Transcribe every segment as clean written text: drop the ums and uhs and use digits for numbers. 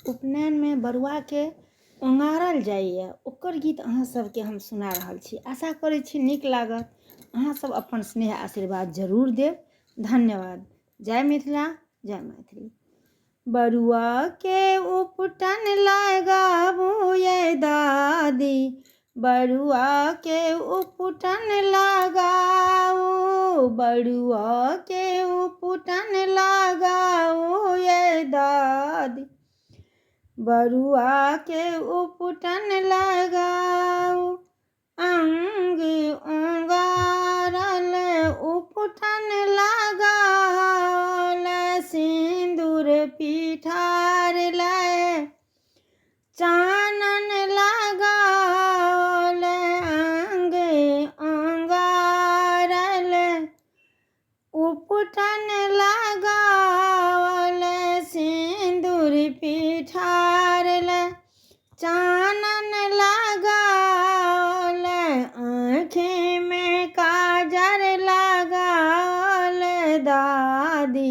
उपनयन में बरुआ के उंगारल जाइए ओकर गीत अहाँ सबके हम सुना रहल छी। आशा करै छी नीक लागत। अहाँ सब अपन स्नेह आशीर्वाद जरूर देव। धन्यवाद। जय मिथिला, जय मैथिली। बरुआ के उपटन लगाबू ये दादी, बरुआ के उपटन लगाओ, बरुआ के उपटन लगाओ ये दादी, बरुआ के उपटन लगाओ। अंग उंगारल उपटन लगाओ, सिंदूर पिठार ले चानन लगाओ, अंग उंगारल उपटन लगाओ, सिंदूर पिठार ले चानन लगाओ, आँखें में काजर लगाओ दादी,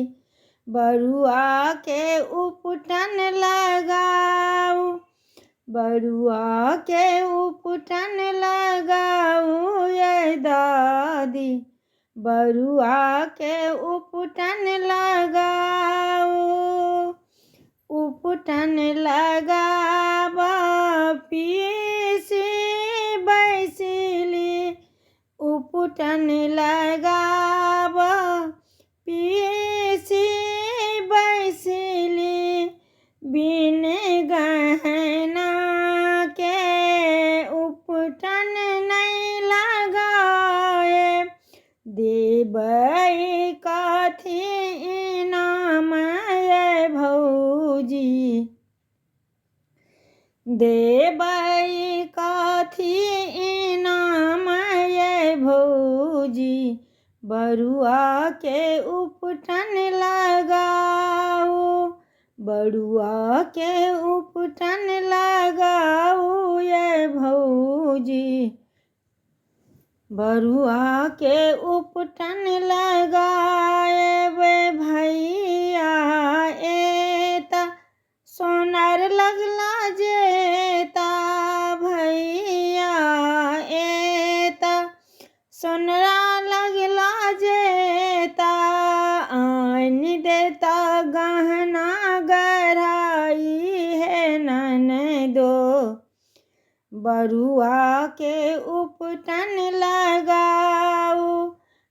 बरुआ के उपटन लगाओ, बरुआ के उपटन लगाओ ये दादी, बरुआ के उपटन लगाओ। उपटन लगाबा पीसी बैसिली, उपटन लगाबा पीसी बैसिली, बिन गहना के उपटन नहीं लगाए, देबै कथी इनाम ये भौजी, देबै कथी इनाम ये भौजी, बरुआ के उपटन लगाओ, बरुआ के उपटन लगाओ ये भौजी, बरुआ के उपटन लगाए वे भैया एता सोनार लगला जेता, भैया एता सोनरा लगला जेता, आन देता गहना गढ़ाई है ननदो, बरुआ के उपटन लगाओ,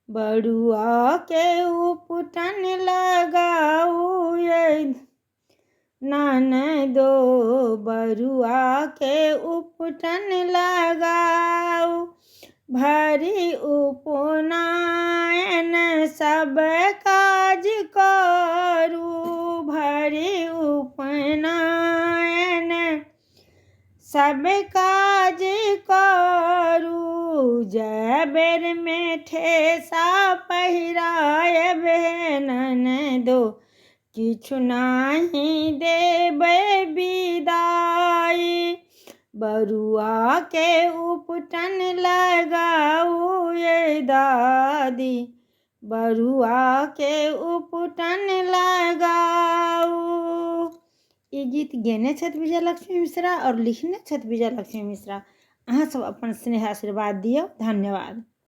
बरुआ के उपटन लगाओ ये ननदो, बरुआ के उपटन लगाओ। भरी उपनयन सब काज करू, भरी उपनयन सब काज करू, जय बेर में ठेसा पहिरायबे ननदो, किछु नाही देबै विदाई, बरुआ के उपटन लगाओ ये दादी, बरुआ के उपटन लगाओ। ये गीत गेने छथि विजयलक्ष्मी मिश्रा और लिखने छथि विजयलक्ष्मी मिश्रा। अहाँ सब अपन स्नेह आशीर्वाद दियौ। धन्यवाद।